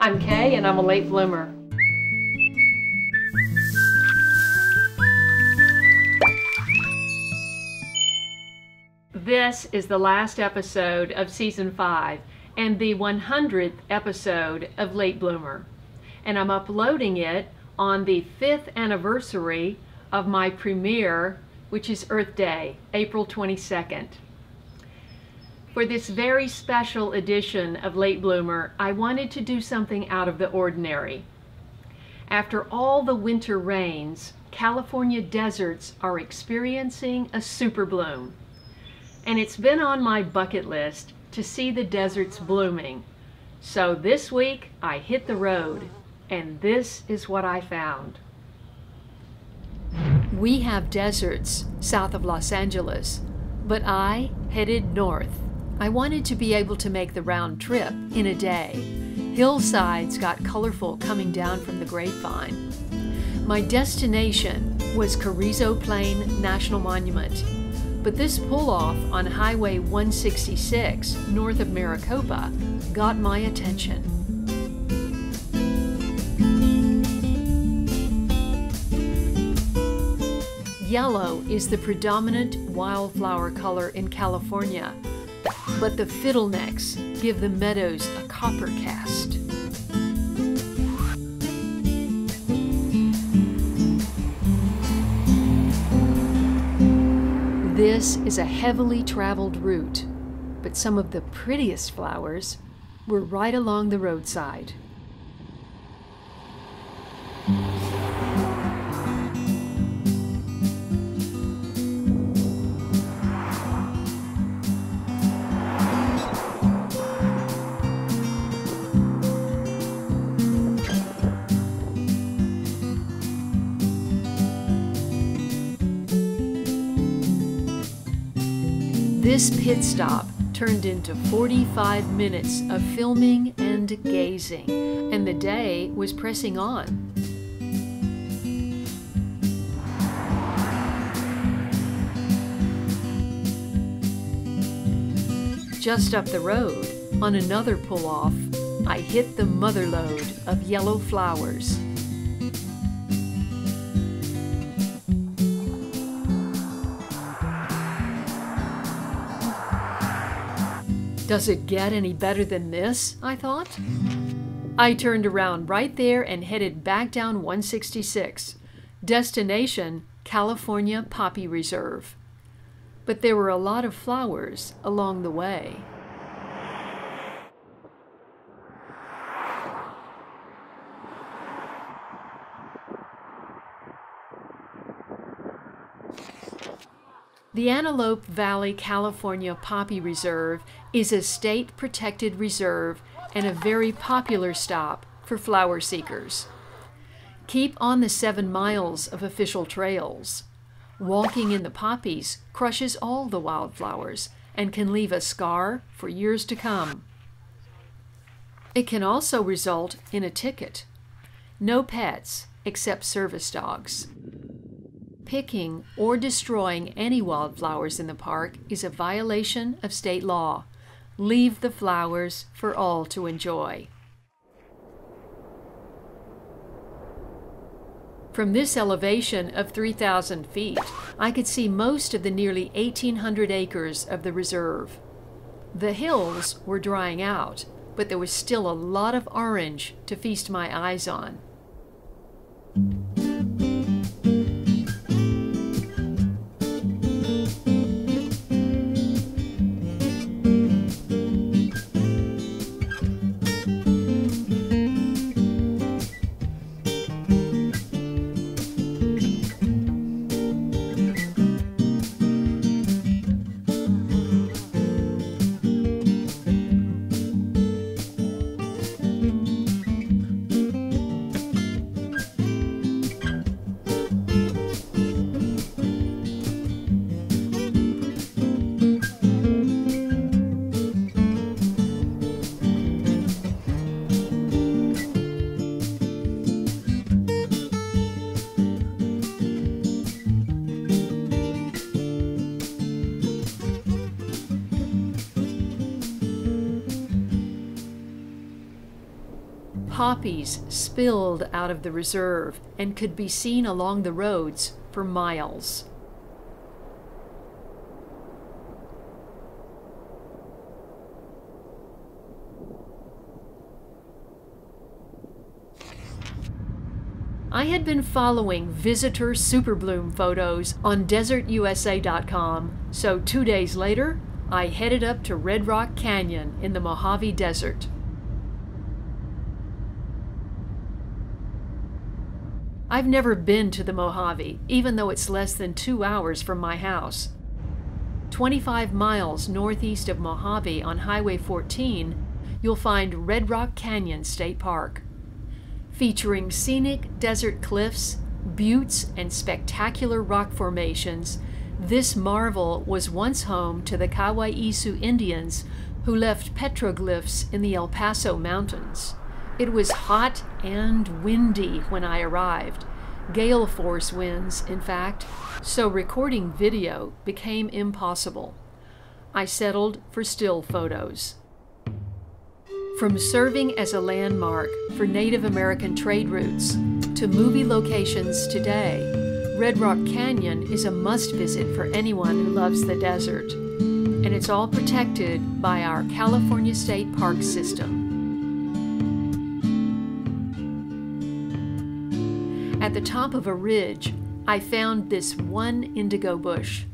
I'm Kaye and I'm a late bloomer. This is the last episode of Season 5 and the 100th episode of Late Bloomer. And I'm uploading it on the 5th anniversary of my premiere, which is Earth Day, April 22nd. For this very special edition of Late Bloomer, I wanted to do something out of the ordinary. After all the winter rains, California deserts are experiencing a super bloom. And it's been on my bucket list to see the deserts blooming. So this week I hit the road, and this is what I found. We have deserts south of Los Angeles, but I headed north. I wanted to be able to make the round trip in a day. Hillsides got colorful coming down from the grapevine. My destination was Carrizo Plain National Monument, but this pull-off on Highway 166 north of Maricopa got my attention. Yellow is the predominant wildflower color in California, but the fiddlenecks give the meadows a copper cast. This is a heavily traveled route, but some of the prettiest flowers were right along the roadside. This pit stop turned into 45 minutes of filming and gazing, and the day was pressing on. Just up the road, on another pull-off, I hit the mother lode of yellow flowers. Does it get any better than this? I thought. I turned around right there and headed back down 166. Destination, California Poppy Reserve. But there were a lot of flowers along the way. The Antelope Valley, California Poppy Reserve is a state-protected reserve and a very popular stop for flower seekers. Keep on the 7 miles of official trails. Walking in the poppies crushes all the wildflowers and can leave a scar for years to come. It can also result in a ticket. No pets except service dogs. Picking or destroying any wildflowers in the park is a violation of state law. Leave the flowers for all to enjoy. From this elevation of 3,000 feet, I could see most of the nearly 1,800 acres of the reserve. The hills were drying out, but there was still a lot of orange to feast my eyes on. Poppies spilled out of the reserve and could be seen along the roads for miles. I had been following visitor superbloom photos on desertusa.com, so 2 days later, I headed up to Red Rock Canyon in the Mojave Desert. I've never been to the Mojave, even though it's less than 2 hours from my house. 25 miles northeast of Mojave on Highway 14, you'll find Red Rock Canyon State Park. Featuring scenic desert cliffs, buttes, and spectacular rock formations, this marvel was once home to the Kawaii Indians who left petroglyphs in the El Paso Mountains. It was hot and windy when I arrived, gale force winds, in fact, so recording video became impossible. I settled for still photos. From serving as a landmark for Native American trade routes to movie locations today, Red Rock Canyon is a must-visit for anyone who loves the desert, and it's all protected by our California State Park System. At the top of a ridge, I found this one indigo bush.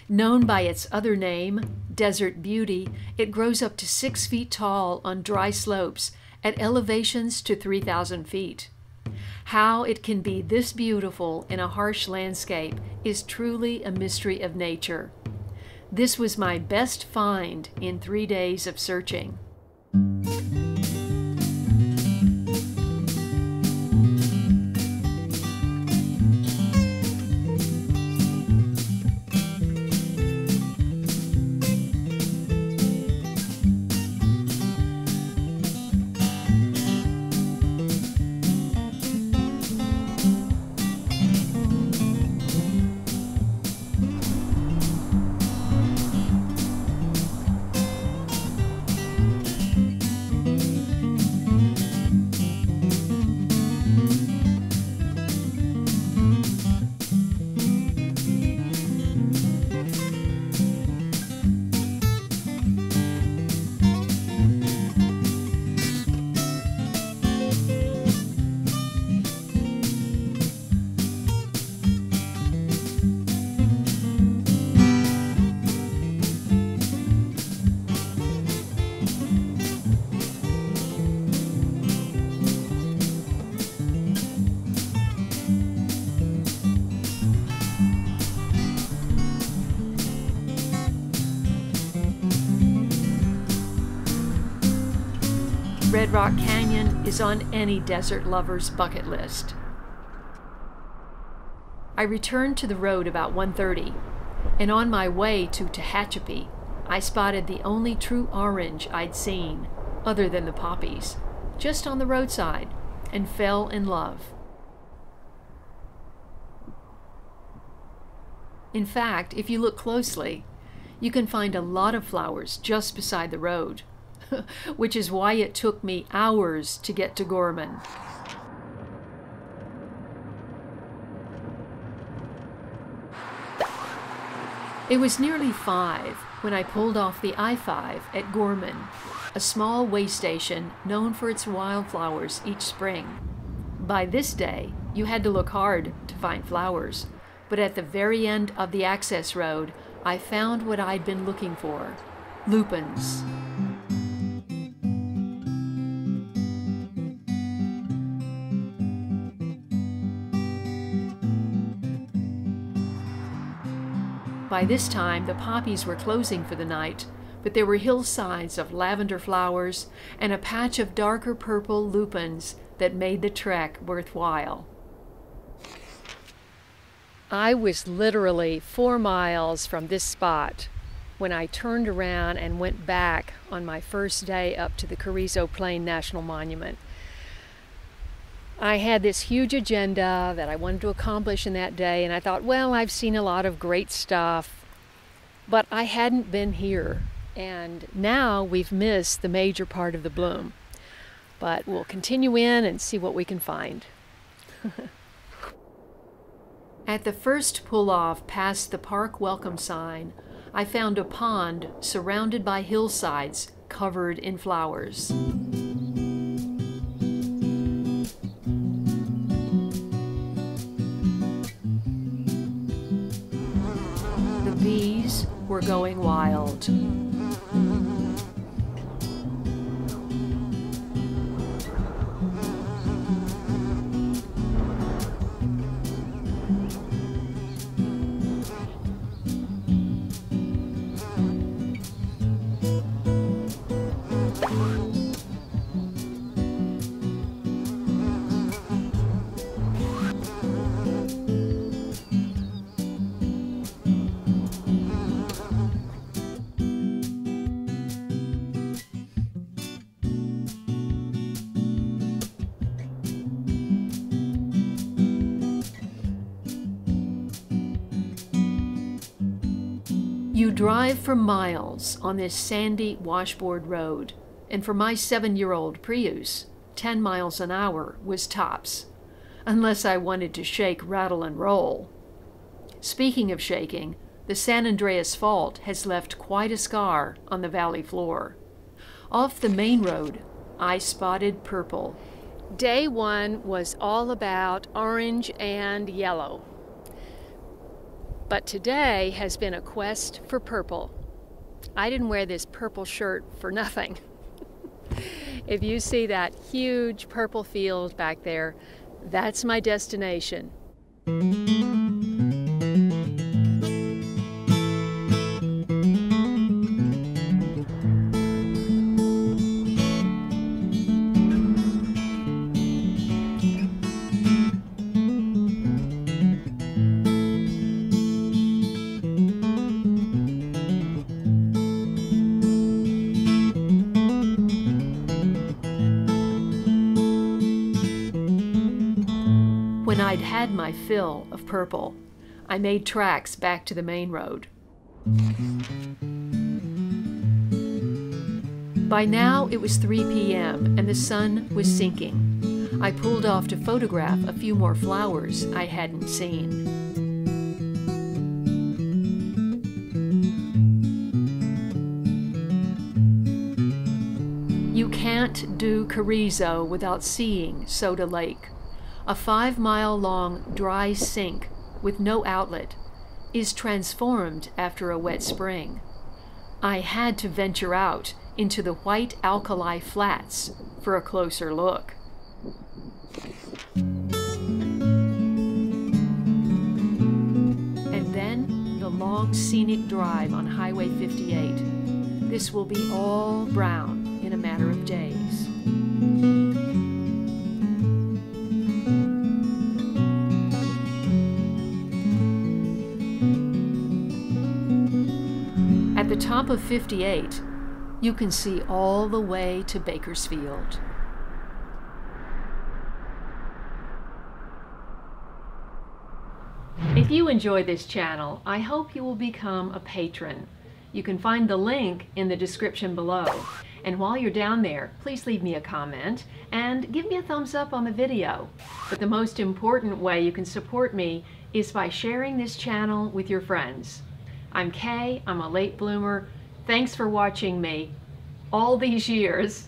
Known by its other name, Desert Beauty, it grows up to 6 feet tall on dry slopes at elevations to 3,000 feet. How it can be this beautiful in a harsh landscape is truly a mystery of nature. This was my best find in 3 days of searching. Red Rock Canyon is on any desert lover's bucket list. I returned to the road about 1:30, and on my way to Tehachapi, I spotted the only true orange I'd seen, other than the poppies, just on the roadside, and fell in love. In fact, if you look closely, you can find a lot of flowers just beside the road, which is why it took me hours to get to Gorman. It was nearly 5 when I pulled off the I-5 at Gorman, a small way station known for its wildflowers each spring. By this day, you had to look hard to find flowers, but at the very end of the access road, I found what I'd been looking for: lupins. By this time, the poppies were closing for the night, but there were hillsides of lavender flowers and a patch of darker purple lupins that made the trek worthwhile. I was literally 4 miles from this spot when I turned around and went back on my first day up to the Carrizo Plain National Monument. I had this huge agenda that I wanted to accomplish in that day, and I thought, well, I've seen a lot of great stuff, but I hadn't been here, and now we've missed the major part of the bloom. But we'll continue in and see what we can find. At the first pull-off past the park welcome sign, I found a pond surrounded by hillsides covered in flowers. The bees were going wild. You drive for miles on this sandy washboard road, and for my 7-year-old Prius, 10 miles an hour was tops, unless I wanted to shake, rattle, and roll. Speaking of shaking, the San Andreas Fault has left quite a scar on the valley floor. Off the main road, I spotted purple. Day 1 was all about orange and yellow. But today has been a quest for purple. I didn't wear this purple shirt for nothing. If you see that huge purple field back there, that's my destination. When I'd had my fill of purple, I made tracks back to the main road. By now it was 3 p.m. and the sun was sinking. I pulled off to photograph a few more flowers I hadn't seen. You can't do Carrizo without seeing Soda Lake. A 5-mile-long dry sink with no outlet is transformed after a wet spring. I had to venture out into the white alkali flats for a closer look. And then the long scenic drive on Highway 58. This will be all brown in a matter of days. At the top of 58, you can see all the way to Bakersfield. If you enjoy this channel, I hope you will become a patron. You can find the link in the description below. And while you're down there, please leave me a comment and give me a thumbs up on the video. But the most important way you can support me is by sharing this channel with your friends. I'm Kaye, I'm a late bloomer. Thanks for watching me all these years.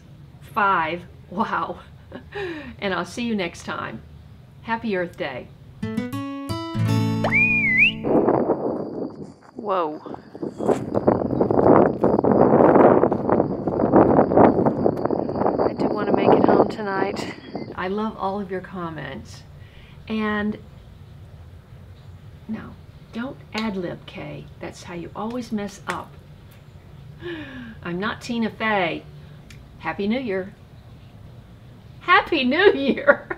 5, wow. And I'll see you next time. Happy Earth Day. Whoa. I do want to make it home tonight. I love all of your comments. And no. Don't ad-lib, Kaye. That's how you always mess up. I'm not Tina Fey. Happy New Year. Happy New Year!